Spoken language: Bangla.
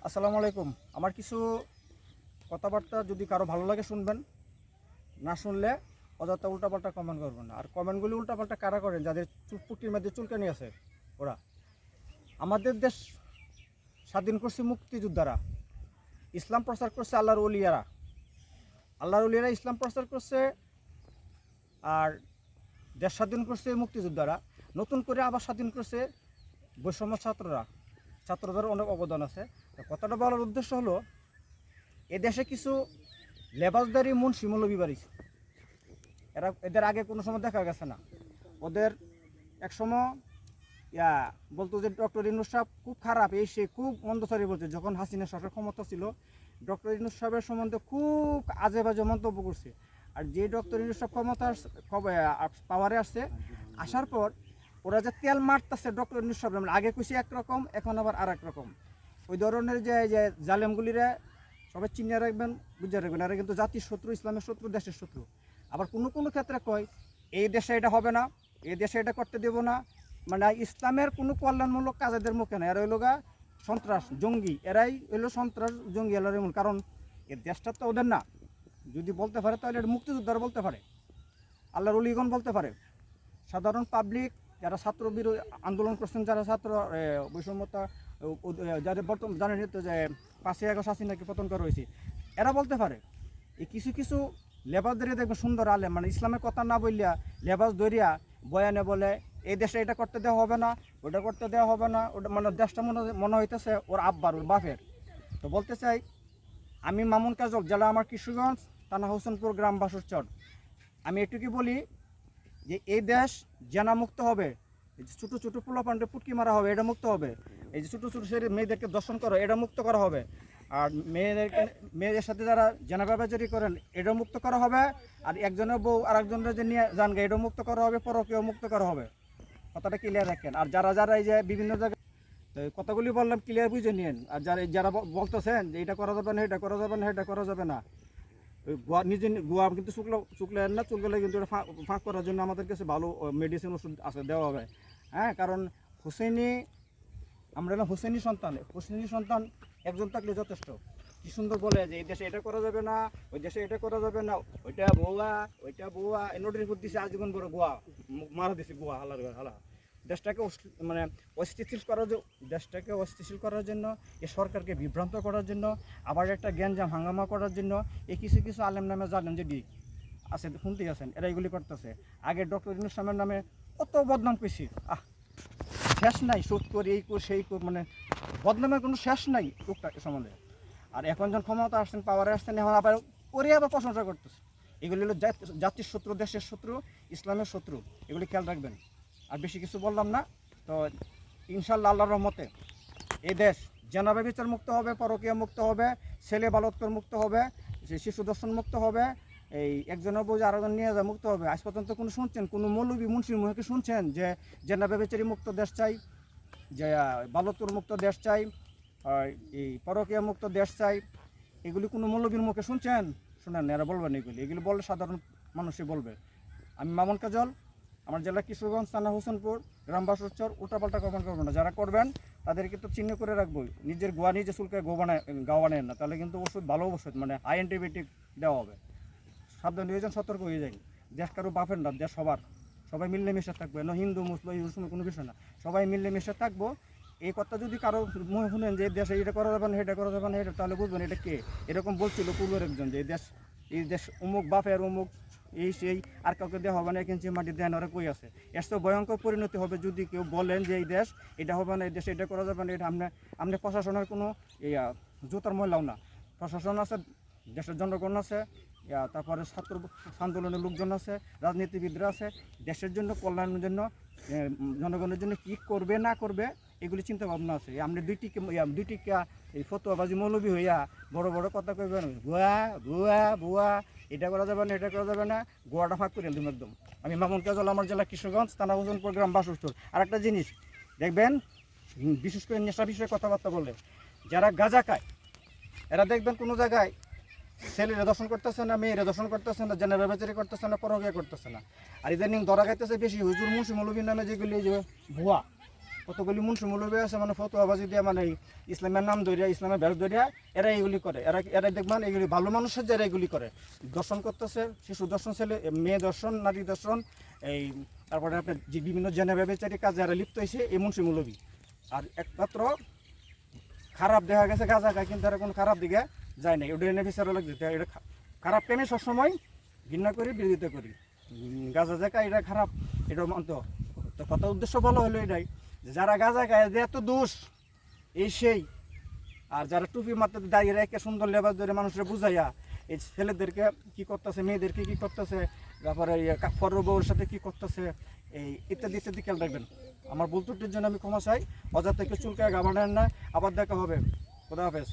আসসালামু আলাইকুম। আমার কিছু কথাবার্তা যদি কারো ভালো লাগে শুনবেন, না শুনলে অযথা উল্টাপাল্টা কমেন্ট করবেন না। আর কমেন্টগুলি উল্টাপাল্টা কারা করেন? যাদের পুটির মধ্যে চুলকানি আছে ওরা। আমাদের দেশ স্বাধীন করছে মুক্তিযোদ্ধারা, ইসলাম প্রচার করছে আল্লাহর ওলিয়ারা। আল্লাহর ওলিয়ারা ইসলাম প্রচার করছে, আর দেশ স্বাধীন করছে মুক্তিযোদ্ধারা। নতুন করে আবার স্বাধীন করছে বৈষম্য ছাত্ররা। ছাত্রদের অনেক অবদান আছে। তো কথাটা বলার উদ্দেশ্য হলো, এ দেশে কিছু লেবাসদারি মুন্সি মৌলবি বাড়িছে। এদের আগে কোনো সময় দেখা গেছে না। ওদের এক সময় বলতো যে ডক্টর ইউনূস সাহেব খুব খারাপ, এই সে খুব মন্দচারী বলছে। যখন হাসিনা সরকার ক্ষমতা ছিল, ডক্টর ইউনূস সাহেবের সম্বন্ধে খুব আজে বাজে মন্তব্য করছে। আর যে ডক্টর ইউনূস সাহেব পাওয়ারে আসছে, আসার পর ওরা যে তেল মারতেছে ডক্টর ইউনূস সাহেব, আগে কইছে একরকম, এখন আবার আর এক রকম। ওই ধরনের যে জালেমগুলিরা সবাই চিনিয়ে রাখবেন, বুঝে রাখবেন। এরা কিন্তু জাতির শত্রু, ইসলামের শত্রু, দেশের শত্রু। আবার কোনো কোনো ক্ষেত্রে কয় এই দেশে এটা হবে না, এই দেশে এটা করতে দেব না। মানে ইসলামের কোনো কল্যাণমূলক কাজেদের মুখে না। এরা হইল সন্ত্রাস জঙ্গি, এরাই হইলো সন্ত্রাস জঙ্গি এলার। কারণ এর দেশটা তো ওদের না। যদি বলতে পারে তাহলে এটা মুক্তিযোদ্ধারা বলতে পারে, আল্লাহর ওলিগণ বলতে পারে। সাধারণ পাবলিক যারা ছাত্র বিরোধী আন্দোলন করছেন, যারা ছাত্র বৈষম্যতা যাদের বর্তমান জানেন তো যে 5ই আগস্ট হাসিনাকে পতন করা হয়েছে, এরা বলতে পারে। এই কিছু কিছু লেবাস ধরিয়া দেখবেন সুন্দর আলেম, মানে ইসলামের কথা না বললিয়া লেবাস ধরিয়া বয়ানে বলে এই দেশে এটা করতে দেওয়া হবে না, ওটা করতে দেওয়া হবে না। ওটা মানে দেশটা মনে হইতেছে ওর আব্বার, ওর বাপের। তো বলতে চাই, আমি মামুন কাজল, জেলা আমার কিশোরগঞ্জ, থানা হোসেনপুর, গ্রাম বাসুরচর। আমি এটুকুই বলি যে এই দেশ জেনামুক্ত হবে। এই যে ছোটো ছোটো পোলাপান্ডে পুটকি মারা হবে, এটা মুক্ত হবে। এই যে ছোটো ছোটো মেয়েদেরকে দর্শন করো, এটা মুক্ত করা হবে। আর মেয়েদের সাথে যারা জেনা ব্যবচারী করেন, এটাও মুক্ত করা হবে। আর একজনের বউ আর একজনের যে নিয়ে যান গে, এটাও মুক্ত করা হবে, পরকেও মুক্ত করা হবে। কথাটা ক্লিয়ার রাখেন। আর যারা এই যে বিভিন্ন জায়গায় কথাগুলি বললাম, ক্লিয়ার বুঝে নিন। আর যারা বলতেছেন যে এটা করা যাবে না, এটা করা যাবে না, এটা করা যাবে না, গোয়া নিজে গোয়া কিন্তু চুকলেন না। চুলগেলে কিন্তু এটা ফাঁক করার জন্য আমাদের কাছে ভালো মেডিসিন ওষুধ আছে, দেওয়া হবে। হ্যাঁ, কারণ আমরা হোসেনি সন্তান একজন থাকলে যথেষ্ট। কি সুন্দর বলে যে এই দেশে এটা করা যাবে না, ওই দেশে এটা করা যাবে না, ওইটা বউয়া নোটিশ করে দিছে আজীবন বড় গোয়া মারা দিছে গোয়া হালা। দেশটাকে মানে অস্থিতিশীল করার জন্য, এই সরকারকে বিভ্রান্ত করার জন্য, আবার একটা গ্যাঞ্জাম হাঙ্গামা করার জন্য এই কিছু আলেম নামে জানেন যে আছে, শুনতেই আছেন, এরা এগুলি করতেছে। আগে ডক্টর ইউনূস সাহেবের নামে কত বদনাম কইছি, শেষ নাই। শোধ করি, এই করি, সেই করি, মানে বদনামের কোনো শেষ নাই টুকটাক সম্বন্ধে। আর এখন যখন ক্ষমতা আসছেন, পাওয়ারে আসছেন, এখন আবার প্রশংসা করতেছে। এগুলি হলো জাতির শত্রু, দেশের শত্রু, ইসলামের শত্রু। এগুলি খেয়াল রাখবেন। আর বেশি কিছু বললাম না। তো ইনশাল্লাহ আল্লাহর রহমতে এই দেশ জেনাবে বিচার মুক্ত হবে, পরকীয়া মুক্ত হবে, ছেলে বালকত্বর মুক্ত হবে, শিশু দর্শন মুক্ত হবে, এই একজনের বউ আরেকজন নিয়ে যা মুক্ত হবে। আজ পর্যন্ত কোনো মৌলবী মুন্সির মুখে শুনছেন যে জেনাবে বিচারি মুক্ত দেশ চাই, যে বালকত্বর মুক্ত দেশ চাই, এই পরকীয়া মুক্ত দেশ চাই? এগুলি কোনো মৌলবীর মুখে শুনছেন? শোনেন, এরা বলবেন এগুলি বললে সাধারণ মানুষই বলবে। আমি মামুন কাজল, আমার জেলা কিশোরগঞ্জ, থানা হোসেনপুর, গ্রাম বাসুরচর। উল্টাপাল্টা কমেন্ট করবেন না। যারা করবেন তাদের কিন্তু চিহ্ন করে রাখবো। নিজের গোয়া নিজে চুলকে গা বানায় না, তাহলে কিন্তু ওষুধ ভালো ওষুধ মানে অ্যান্টিবায়োটিক দেওয়া হবে। সাবধান হয়ে যান, সতর্ক হয়ে যান। দেশ কারো বাপের না, দেশ সবার। সবাই মিলেমিশে থাকবে না, হিন্দু মুসলিম কোনো বিষয় না, সবাই মিলেমিশে থাকবো। এই কথা যদি কারো মনে শুনেন যে দেশে এটা করা যাবে না, এটা করা যাবে না, এটা, তাহলে বুঝবেন এটা কে। এরকম বলছিল পূর্বের একজন যে এই দেশ অমুক বাপের অমুক, এই সেই, আর কাউকে দেওয়া হবে না, এখানে মাটি দেন, ওরা কই আছে। এর তো ভয়ঙ্কর পরিণতি হবে যদি কেউ বলেন যে এই দেশ এটা হবে না, এই দেশে এটা করা যাবে না। এটা আপনি প্রশাসনের কোনো জোতার ময়লাও না। প্রশাসন আছে, দেশের জনগণ আছে, তারপরে ছাত্র আন্দোলনের লোকজন আছে, রাজনীতিবিদরা আছে। দেশের জন্য, কল্যাণের জন্য, জনগণের জন্য কী করবে না করবে এগুলি চিন্তা ভাবনা আছে। আপনি দুইটিকা এই ফতোয়াবাজি মৌলবী হইয়া বড় বড় কথা কইবেন, ভুয়া এটা করা যাবে না, এটা করা যাবে না, গোয়াটা ফাঁক করে দিন একদম। আমি মামুন কাজল, আমার জেলা কিশোরগঞ্জ, থানা হোসেনপুর, গ্রাম বাসুরচর। আর একটা জিনিস দেখবেন, বিশেষ করে নেশা বিষয়ে কথাবার্তা বলে যারা গাঁজা খায়, এরা দেখবেন কোনো জায়গায় ছেলেরা দর্শন করতেছে না, মেয়েরা দর্শন করতেছে না, জেনারেল বেচারি করতেছে না, পরকিয়া করতেছে না। আর ইদানিং ধরা খাইতেছে বেশি হুজুর মুন্সি মৌলবীর নামে যেগুলি যে ভুয়া কতগুলি মুন্সি মৌলবী আছে মানে ফতোয়াবাজি দিয়ে মানে এই ইসলামের নাম ধরিয়া ইসলামের ভেষ ধরিয়া এরা এইগুলি করে, এরা দেখবেন এইগুলি ভালো মানুষের যারা এইগুলি করে, দর্শন করতেছে, শিশু দর্শন, ছেলে মেয়ে দর্শন, নারী দর্শন, এই তারপরে আপনার যে বিভিন্ন জেনে ব্যবচারী কাজে যারা লিপ্ত হয়েছে এই মুন্সি মৌলবী। আর একমাত্র খারাপ দেখা গেছে গাঁজা খায়, কিন্তু এরা কোনো খারাপ দিকে যায় না, ওটা এনে বিচারও লাগছে। এটা খারাপ কেন সবসময় ঘৃণা করি, বিরোধিতা করি। গাঁজা যে খায় এটা খারাপ, এটা মানতে। তো কথা উদ্দেশ্য বলা হলো এটাই যে যারা গাঁজা খায় যে এত দোষ এই সেই, আর যারা টুপি মাথাতে দাঁড়িয়ে রেখে সুন্দর লেবাস ধরে মানুষরা বুঝাইয়া এই ছেলেদেরকে কি করতেছে, মেয়েদেরকে কি করতেছে, তারপরে পর বউর সাথে কি করতেছে, এই ইত্যাদি ইত্যাদি খেয়াল রাখবেন। আমার ভুল ত্রুটির জন্য আমি ক্ষমা চাই। অযথা থেকে চুলকে গাবানেন না। আবার দেখা হবে। খোদা হাফেজ।